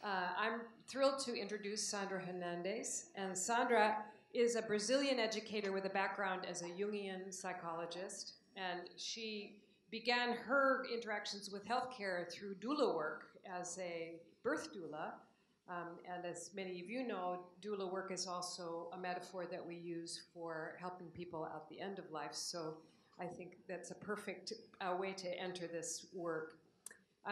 I'm thrilled to introduce Sandra Hernandez. And Sandra is a Brazilian educator with a background as a Jungian psychologist. And she began her interactions with healthcare through doula work as a birth doula. And as many of you know, doula work is also a metaphor that we use for helping people at the end of life. So I think that's a perfect way to enter this work.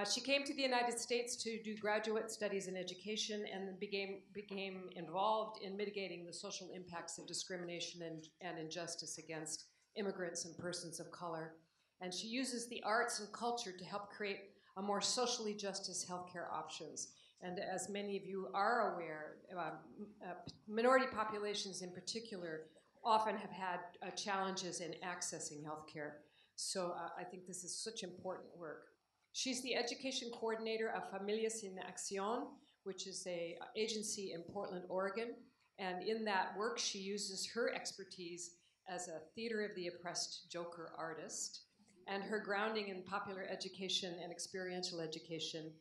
She came to the United States to do graduate studies in education and became involved in mitigating the social impacts of discrimination and injustice against immigrants and persons of color. And she uses the arts and culture to help create a more socially justice healthcare options. And as many of you are aware, minority populations in particular often have had challenges in accessing healthcare. So I think this is such important work. She's the education coordinator of Familias en Acción, which is an agency in Portland, Oregon. And in that work, she uses her expertise as a theater of the oppressed joker artist and her grounding in popular education and experiential education.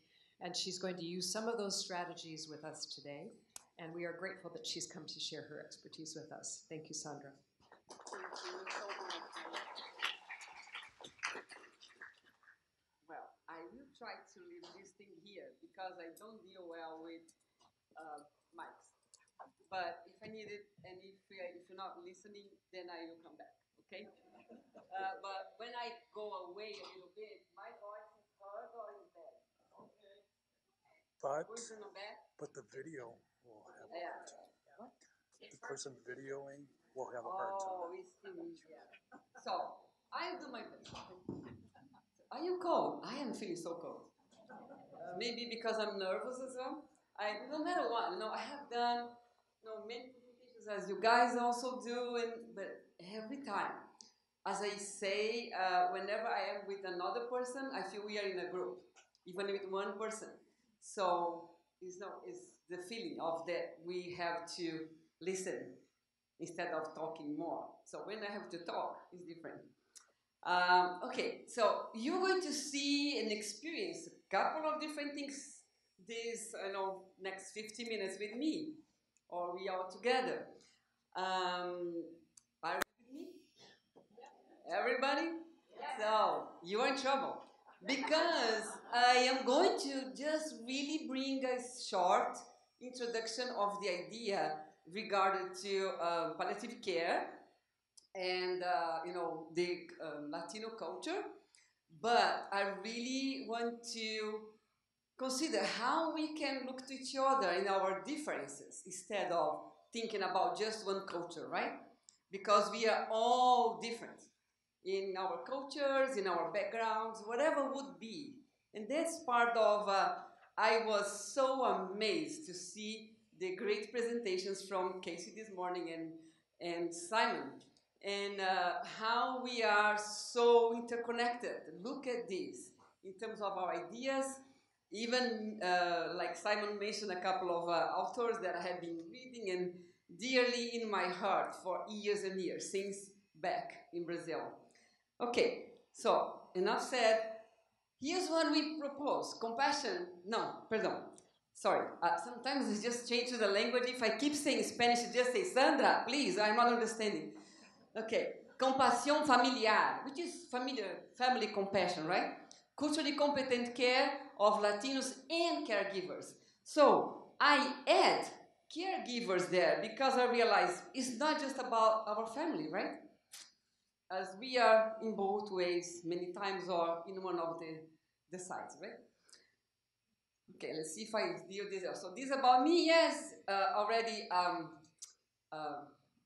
And she's going to use some of those strategies with us today. And we are grateful that she's come to share her expertise with us. Thank you, Sandra. Thank you so much. Well, I will try to leave this thing here because I don't deal well with mics. But if I need it, and if you're not listening, then I will come back, okay? But when I go away a little bit, my voice is heard or is bad? But the video will have a hard time. What? The person videoing will have a hard time. Oh, it's still easier. So, I'll do my best. Are you cold? I am feeling so cold. Maybe because I'm nervous as well. No matter what, I have done many presentations as you guys also do, but every time, as I say, whenever I am with another person, I feel we are in a group, even with one person. So it's the feeling of that we have to listen instead of talking more. So when I have to talk, it's different. Okay, so you're going to see and experience a couple of different things this next 50 minutes with me, or we are together. Are you with me? Everybody? So you are in trouble. Because I am going to just really bring a short introduction of the idea regarding to palliative care and the Latino culture, but I really want to consider how we can look to each other in our differences instead of thinking about just one culture, right? Because we are all different in our cultures, in our backgrounds, whatever would be. And that's part of, I was so amazed to see the great presentations from Casey this morning and Simon, and how we are so interconnected. Look at this, in terms of our ideas, even like Simon mentioned a couple of authors that I have been reading and dearly in my heart for years and years, since back in Brazil. Okay, so enough said. Here's what we propose. Compassion. No, pardon. Sorry. Sometimes it's just change to the language. If I keep saying Spanish, just say Sandra, please. I'm not understanding. Okay. Compasión familiar, which is family compassion, right? Culturally competent care of Latinos and caregivers. So I add caregivers there because I realize it's not just about our family, right? As we are in both ways many times or in one of the sides, right? Okay, let's see if I deal this out. So this is about me, yes, already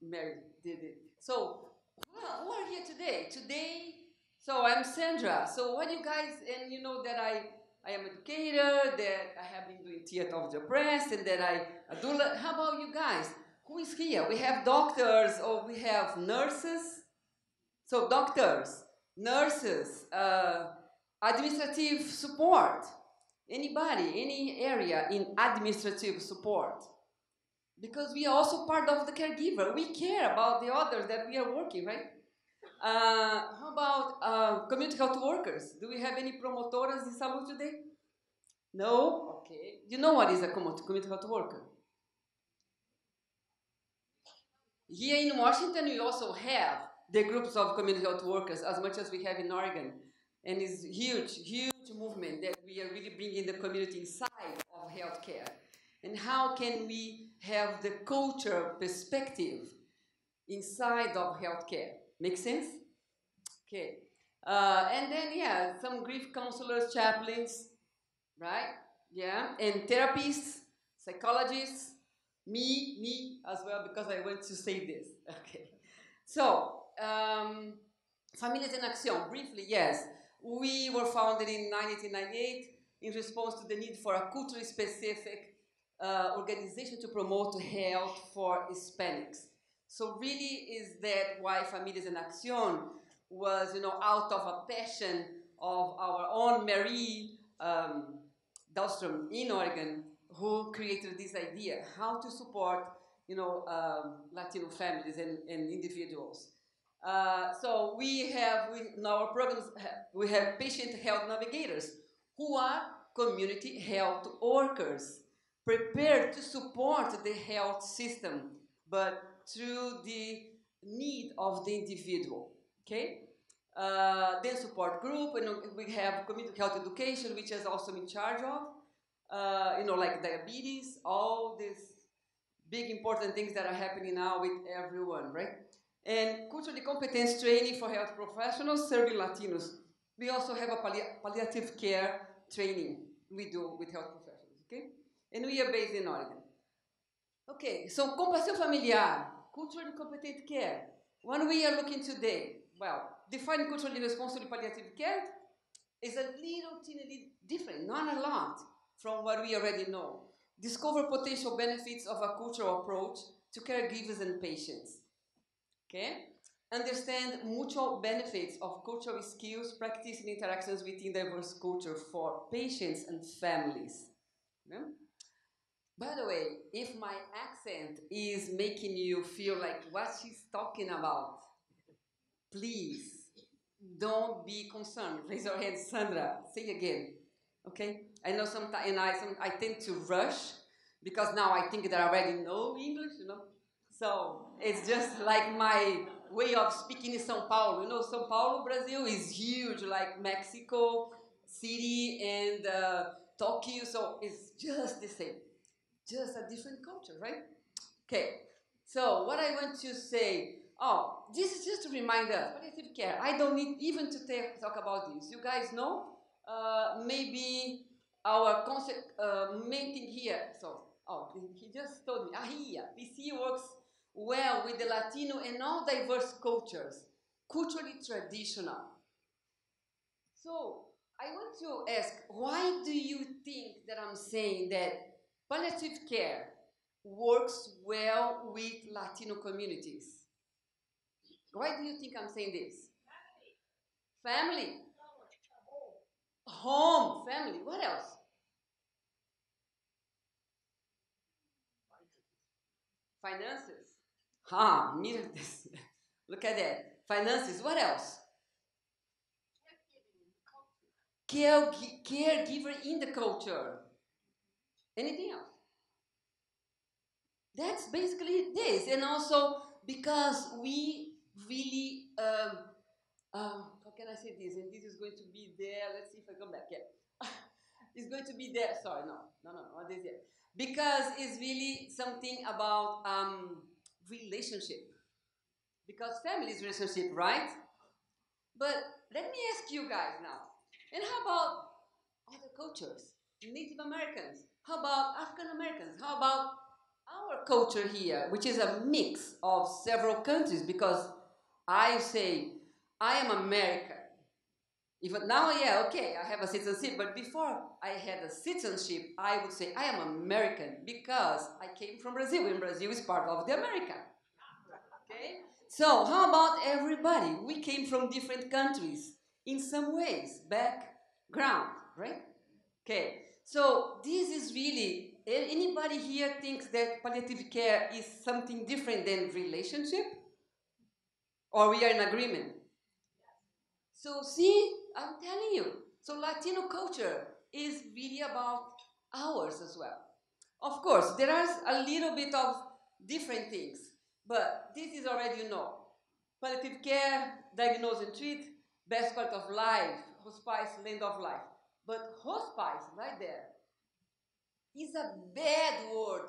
Mary did it. So who are here today? So I'm Sandra. So what you guys, and you know that I am an educator, that I have been doing theater of the oppressed, and that I do, how about you guys? Who is here? We have doctors, or we have nurses. So doctors, nurses, administrative support, anybody, any area in administrative support. Because we are also part of the caregiver. We care about the others that we are working, right? How about community health workers? Do we have any promotoras in salud today? No? Okay. You know what is a community health worker? Here in Washington, we also have the groups of community health workers as much as we have in Oregon. And it's huge, huge movement that we are really bringing the community inside of healthcare. And how can we have the culture perspective inside of healthcare? Make sense? Okay. And then, yeah, some grief counselors, chaplains, right? Yeah, and therapists, psychologists, me as well, because I want to say this. Okay. So, Familias en Acción, briefly, yes. We were founded in 1998 in response to the need for a culturally specific organization to promote health for Hispanics. So really is that why Familias en Acción was, out of a passion of our own Marie Dahlstrom in Oregon, who created this idea, how to support, Latino families and individuals. So in our programs, we have patient health navigators, who are community health workers, prepared to support the health system, but through the need of the individual, okay? Then support group, and we have community health education, which is also in charge of, like diabetes, all these big important things that are happening now with everyone, right? And culturally competence training for health professionals serving Latinos. We also have a palliative care training we do with health professionals, okay? And we are based in Oregon. Okay, so compassion familiar, culturally competent care. What we are looking today, well, define culturally responsible palliative care is a little teeny different, not a lot, from what we already know. Discover potential benefits of a cultural approach to caregivers and patients. Okay? Understand mutual benefits of cultural skills, practice, and interactions within diverse culture for patients and families. Okay? By the way, if my accent is making you feel like what she's talking about, please don't be concerned. Raise your hand, Sandra. Say again. Okay? I know sometimes, and I tend to rush because now I think that I already know English, So it's just like my way of speaking in São Paulo. São Paulo, Brazil is huge, like Mexico City and Tokyo, so it's just the same. Just a different culture, right? Okay, so what I want to say, this is just to remind us, palliative care. I don't need even to talk about this. You guys know, maybe our concept, main thing here, he just told me, here, PC works well with the Latino and all diverse cultures, culturally traditional. So, I want to ask, why do you think that I'm saying that palliative care works well with Latino communities? Why do you think I'm saying this? Family. Home, family. What else? Finances. Mira this. Look at that. Finances. What else? Caregiver in the culture. Anything else? That's basically this. And also because we really, how can I say this? And this is going to be there. Let's see if I come back. Yeah. It's going to be there. Sorry, no, not this yet. Because it's really something about relationship. Because family is relationship, right? But let me ask you guys now. And how about other cultures? Native Americans? How about African Americans? How about our culture here, which is a mix of several countries? Because I say, I am American. Even now, yeah, okay, I have a citizenship, but before I had a citizenship, I would say I am American because I came from Brazil, and Brazil is part of the America. Okay? So, how about everybody? We came from different countries in some ways, background, right? Okay, so this is really, anybody here thinks that palliative care is something different than relationship? Or we are in agreement? So see, I'm telling you. So Latino culture is really about ours as well. Of course, there are a little bit of different things, but this is already Palliative care, diagnose and treat, best quality of life, hospice, land of life. But hospice, right there, is a bad word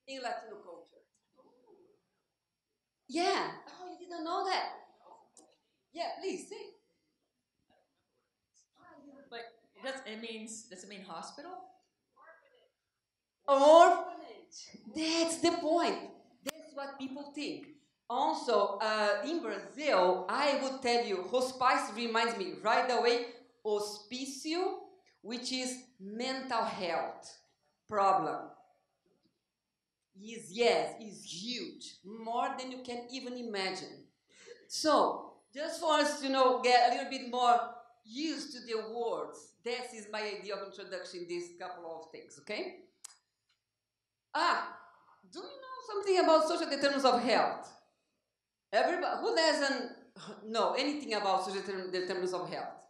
in Latino culture. Yeah. Oh, you didn't know that? Yeah, please say. But does it mean hospital? Orphanage. That's the point. That's what people think. Also, in Brazil, I would tell you, hospice reminds me right away, hospício, which is mental health problem. Yes, is huge, more than you can even imagine. So, just for us to get a little bit more used to the words, this is my idea of introduction. These couple of things, okay? Do you know something about social determinants of health? Everybody who doesn't know anything about social determinants of health?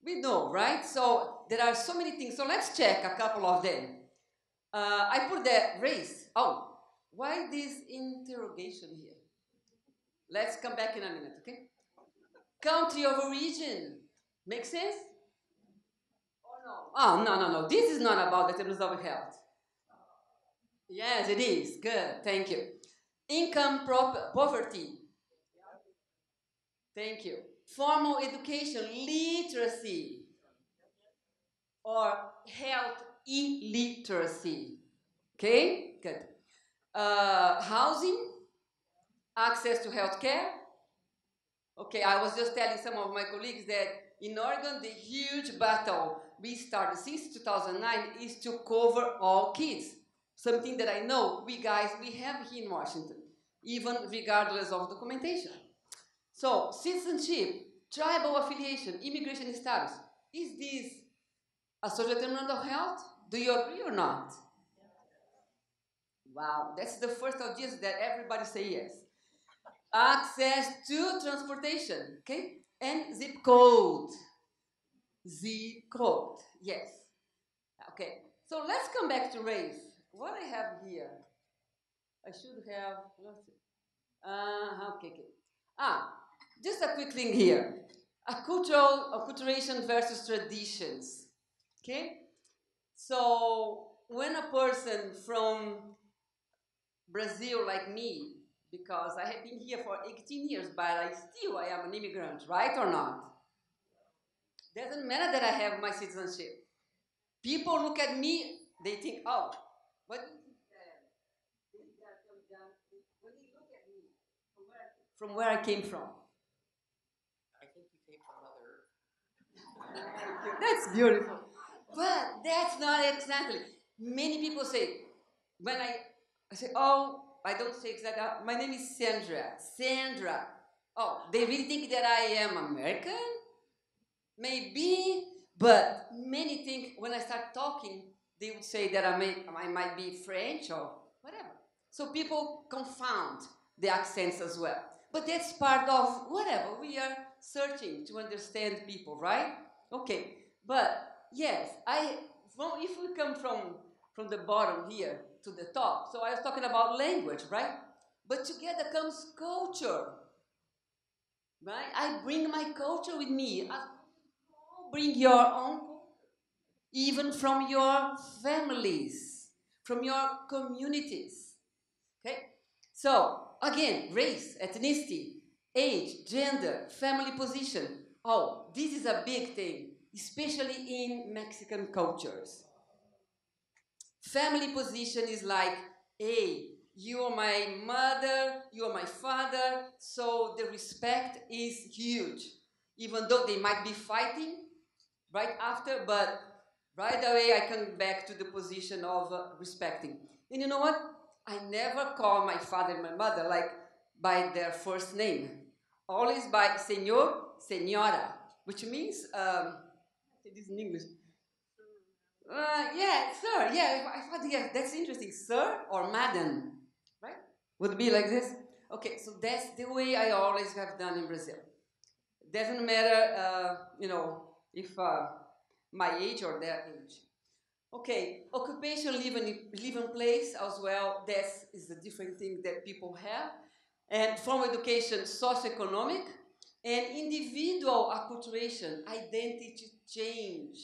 We know, right? So there are so many things. So let's check a couple of them. I put the race. Oh, why this interrogation here? Let's come back in a minute, okay? Country of origin. Make sense? Or no? Oh, no. This is not about determinants of health. Yes, it is. Good. Thank you. Income poverty. Thank you. Formal education, literacy, or health illiteracy. Okay, good. Housing, access to health care. Okay, I was just telling some of my colleagues that in Oregon, the huge battle we started since 2009 is to cover all kids. Something that I know we have here in Washington, even regardless of documentation. So, citizenship, tribal affiliation, immigration status. Is this a social determinant of health? Do you agree or not? Wow, that's the first audience that everybody say yes. Access to transportation, okay? And zip code. Zip code, yes. Okay, so let's come back to race. What I have here, I should have, let's see. Okay. Just a quick thing here. Acculturation versus traditions. Okay? So, when a person from Brazil like me, because I have been here for 18 years, but I am an immigrant, right or not? Doesn't matter that I have my citizenship. People look at me, they think, oh, what do you think when they look at me from where I came from? I think you came from Mother Earth. That's beautiful. But that's not exactly. Many people say, when I say, oh, I don't say exactly, my name is Sandra. Sandra. Oh, they really think that I am American? Maybe, but many think when I start talking, they would say that I might be French or whatever. So people confound the accents as well. But that's part of whatever. We are searching to understand people, right? Okay. But yes, if we come from the bottom here to the top, so I was talking about language, right? But together comes culture, right? I bring my culture with me. Bring your own, even from your families, from your communities. Okay? So, again, race, ethnicity, age, gender, family position. Oh, this is a big thing, especially in Mexican cultures. Family position is like, hey, you are my mother, you are my father, so the respect is huge. Even though they might be fighting, right after, but right away I come back to the position of respecting. And you know what? I never call my father and my mother like by their first name. Always by señor, señora, which means, this in English. Yeah, sir, yeah, I thought, yeah, that's interesting. Sir or madam, right? Would be like this? Okay, so that's the way I always have done in Brazil. Doesn't matter, if my age or their age. Okay, occupation, living place as well, that is a different thing that people have. And formal education, socioeconomic, and individual acculturation, identity change.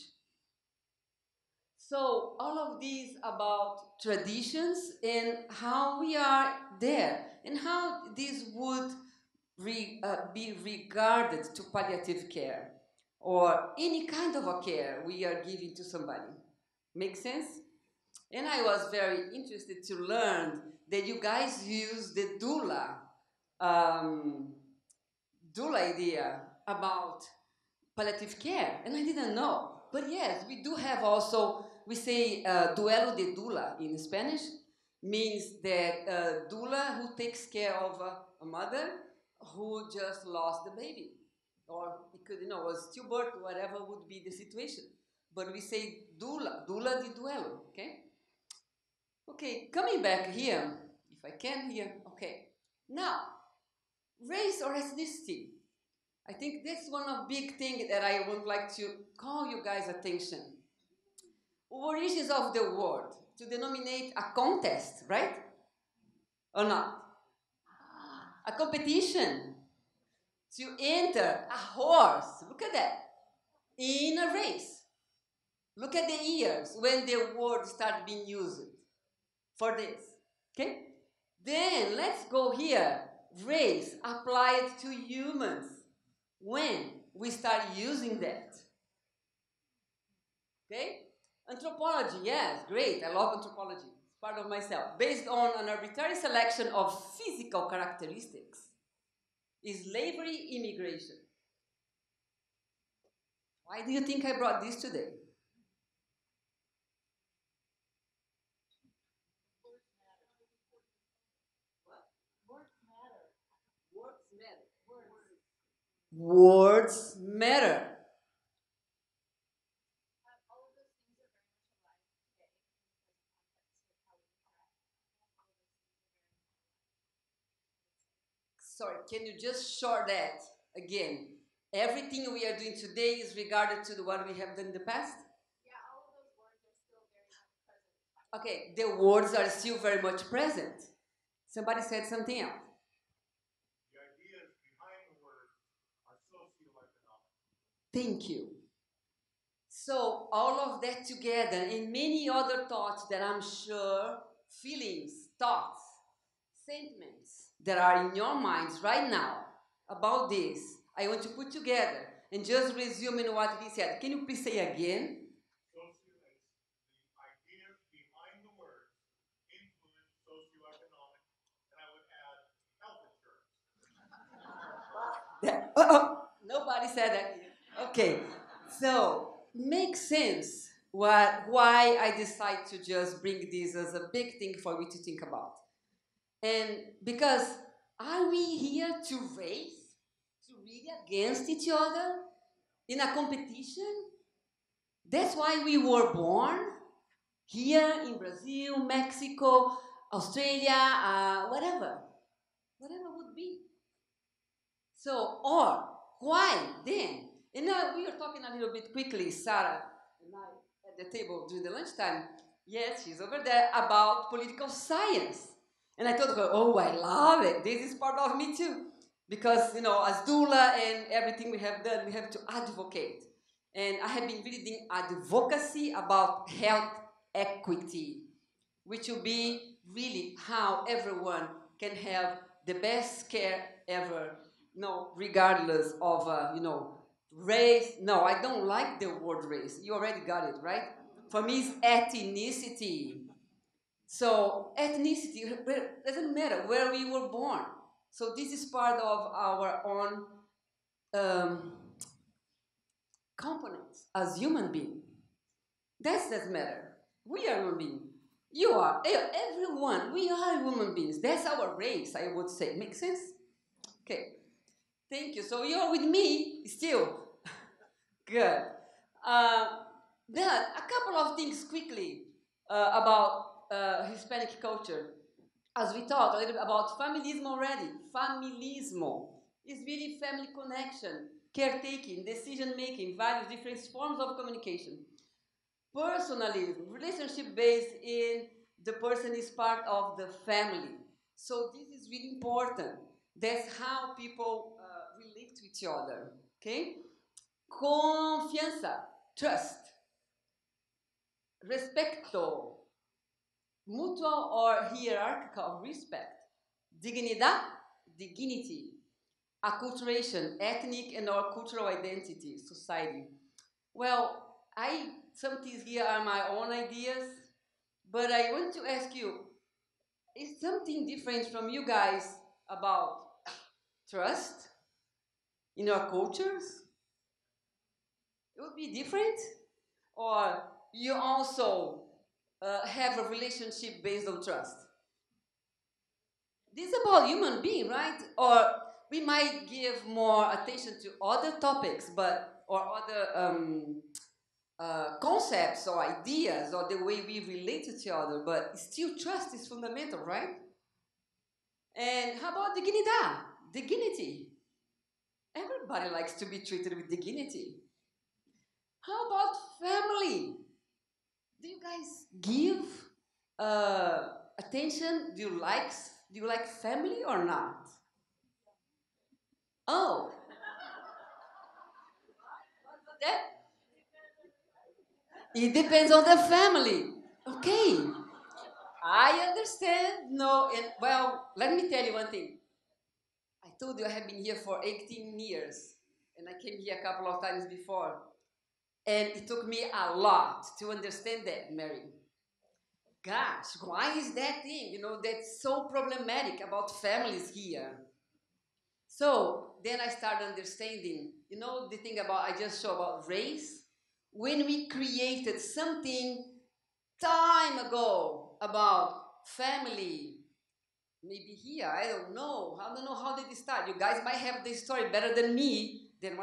So all of these about traditions and how we are there and how this would be regarded to palliative care or any kind of a care we are giving to somebody. Make sense? And I was very interested to learn that you guys use the um, doula idea about palliative care, and I didn't know. But yes, we do have also, we say duelo de doula in Spanish, means that doula who takes care of a mother who just lost the baby. Or it could, a stillbirth, whatever would be the situation. But we say doula de duelo, okay? Okay, coming back here, if I can here, okay. Now, race or ethnicity. I think that's one of big things that I would like to call you guys' attention. Origins of the word, to denominate a contest, right? Or not? A competition. To enter a horse, look at that, in a race. Look at the years when the word started being used for this, okay? Then let's go here. Race applied to humans. When we start using that. Okay? Anthropology, yes, great. I love anthropology. It's part of myself. Based on an arbitrary selection of physical characteristics. Is slavery immigration? Why do you think I brought this today? Words matter. Sorry, can you just short that again? Everything we are doing today is regarded to what we have done in the past? Yeah, all of those words are still very much present. Okay, the words are still very much present. Somebody said something else. The ideas behind the words are socioeconomic. Thank you. So all of that together and many other thoughts that I'm sure, feelings, thoughts, sentiments that are in your minds right now about this, I want to put together and just resuming what he said. Can you please say again? The ideas behind the words influence socioeconomic, and I would add health insurance. Nobody said that. Okay, so makes sense why I decide to just bring this as a big thing for you to think about. And because are we here to race, to really against each other in a competition? That's why we were born here in Brazil, Mexico, Australia, whatever would be. So, or why then? And now we are talking a little bit quickly, Sarah and I at the table during the lunchtime. Yes, she's over there about political science. And I told her, oh, I love it. This is part of me too. Because, as doula and everything we have done, we have to advocate. And I have been reading advocacy about health equity, which will be really how everyone can have the best care ever, regardless of, race. No, I don't like the word race. You already got it, right? For me, it's ethnicity. So ethnicity doesn't matter where we were born. So this is part of our own components as human beings. That doesn't matter. We are human beings. You are. Everyone. We are human beings. That's our race, I would say. Make sense? Okay. Thank you. So you're with me still. Good. Then a couple of things quickly about Hispanic culture. As we talked a little bit about familismo already. Familismo is really family connection. caretaking, decision-making, values, different forms of communication. Personalism, relationship based in the person is part of the family. So this is really important. That's how people relate to each other. Okay? Confianza, trust, respecto, mutual or hierarchical respect, dignidad, dignity, acculturation, ethnic and or cultural identity, society. Well, some things here are my own ideas, but I want to ask you, is something different from you guys about trust in your cultures? It would be different? Or you also have a relationship based on trust? This is about human being, right? Or we might give more attention to other topics, or other concepts or ideas or the way we relate to each other, but still trust is fundamental, right? And how about dignidad? Dignity. Everybody likes to be treated with dignity. How about family? Do you guys give attention? Do you like family or not? Oh, that it depends on the family. Okay, I understand. No, and well, let me tell you one thing. I told you I have been here for 18 years, and I came here a couple of times before. And it took me a lot to understand that, Mary. Gosh, why is that thing, that's so problematic about families here? So then I started understanding, the thing I just showed about race. When we created something time ago about family, maybe here, I don't know how did it start. You guys might have the story better than me, than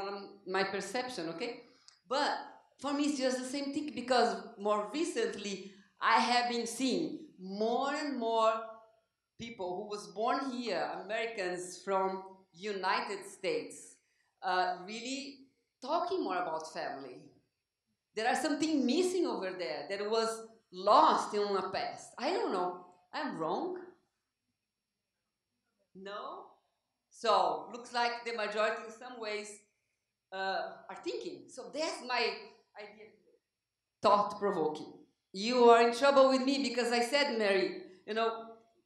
my perception, okay? But for me, it's just the same thing, because more recently, I have been seeing more and more people who was born here, Americans from United States, really talking more about family. There are something missing over there that was lost in the past. I don't know. I'm wrong? No? So, looks like the majority in some ways are thinking. So that's my idea. Thought-provoking. You are in trouble with me because I said, Mary,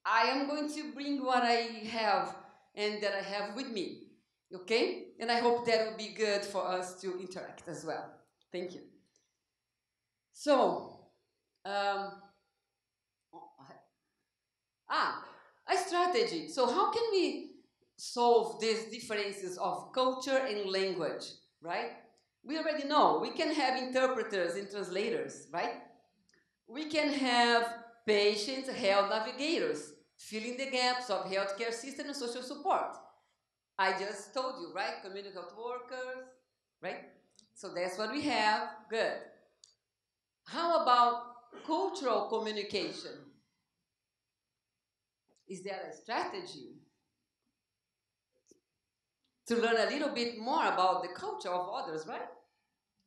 I am going to bring what I have and that I have with me. Okay? And I hope that will be good for us to interact as well. Thank you. So, a strategy. So how can we solve these differences of culture and language, right? We already know. We can have interpreters and translators, right? We can have patient health navigators, filling the gaps of healthcare system and social support. I just told you, right? Community health workers, right? So that's what we have. Good. How about cultural communication? Is there a strategy to learn a little bit more about the culture of others, right?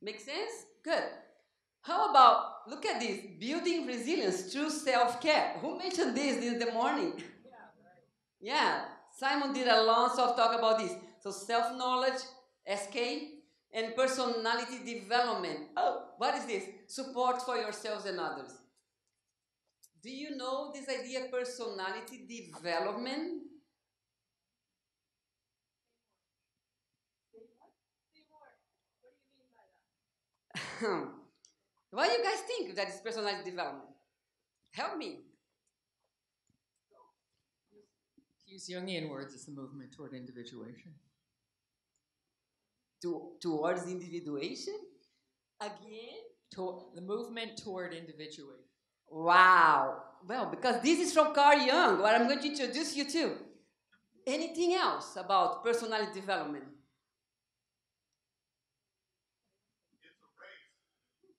Make sense? Good. How about, look at this, building resilience through self-care. Who mentioned this in the morning? Yeah, Simon did a long of talk about this. So self-knowledge, SK, and personality development. Oh, what is this? Support for yourselves and others. Do you know this idea, personality development? What do you guys think that is personality development? Help me. To use Jungian words, it's a movement toward individuation. Towards individuation? Again? The movement toward individuation. Wow. Well, because this is from Carl Jung, what I'm going to introduce you to. Anything else about personality development?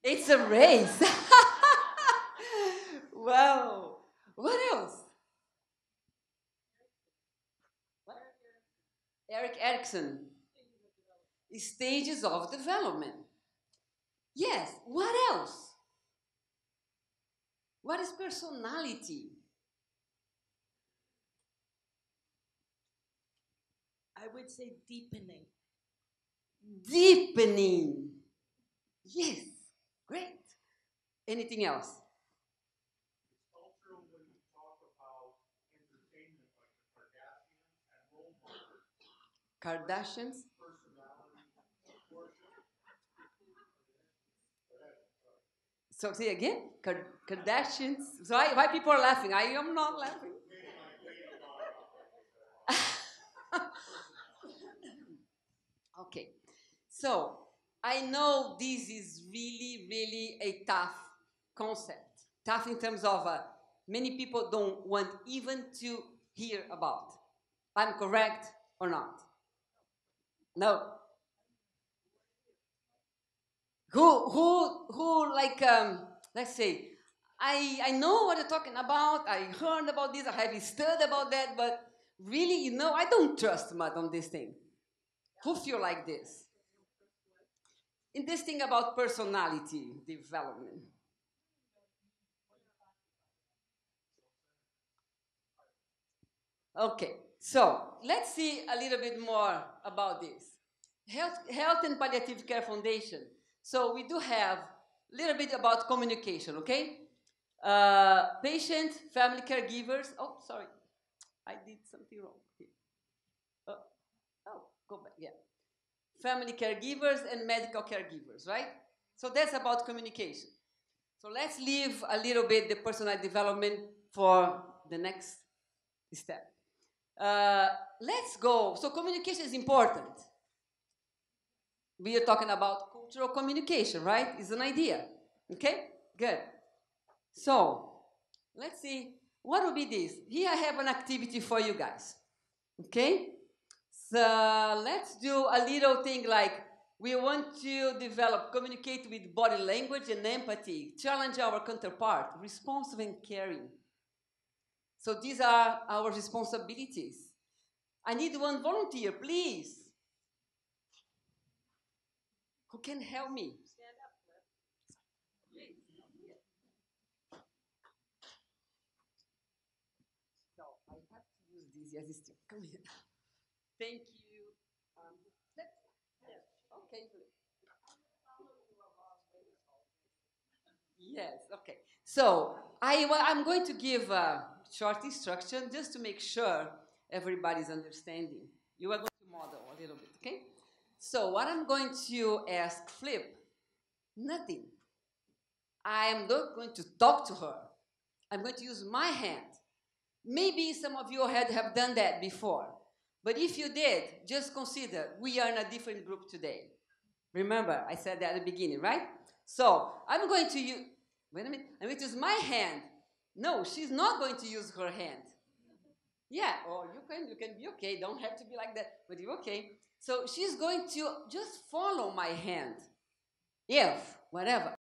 It's a race. Wow. What else? What? Eric Erickson. stages of development. Yes, what else? What is personality? I would say deepening. Deepening. Yes, great. Anything else? It's cultural when you talk about entertainment like the Kardashians and role models, Kardashians? personality, worship. So say again, Kardashians. So why people are laughing? I am not laughing. Okay, so I know this is really, really a tough concept. Tough in terms of many people don't want even to hear about. I'm correct or not? No. Who like, let's say, I know what you're talking about, I heard about this, I have studied about that, but really, I don't trust much on this thing. Who feel like this? In this thing about personality development. Okay, so let's see a little bit more about this. Health and Palliative Care Foundation. So we do have a little bit about communication, okay? Patient, family caregivers. Oh, sorry, I did something wrong here. Go back, yeah. Family caregivers and medical caregivers, right? So that's about communication. So let's leave a little bit the personal development for the next step. Let's go. So communication is important. We are talking about cultural communication, right? It's an idea. Okay? Good. So let's see. What will be this? Here I have an activity for you guys. Okay? So let's do a little thing like we want to develop, communicate with body language and empathy, challenge our counterpart, responsive and caring. So these are our responsibilities. I need one volunteer, please. Who can help me? Stand up, Flip. So I have to use this as a stick. Come here. Thank you. Okay, Flip. Yes, okay. So I'm going to give a short instruction just to make sure everybody's understanding. You are going to model a little bit, okay? So what I'm going to ask Flip, nothing. I am not going to talk to her. I'm going to use my hand. Maybe some of you have done that before. But if you did, just consider we are in a different group today. Remember, I said that at the beginning, right? So I'm going to use, wait a minute, I'm going to use my hand. No, she's not going to use her hand. Yeah, or you can be okay. Don't have to be like that, but you're okay. So she's going to just follow my hand. If, whatever.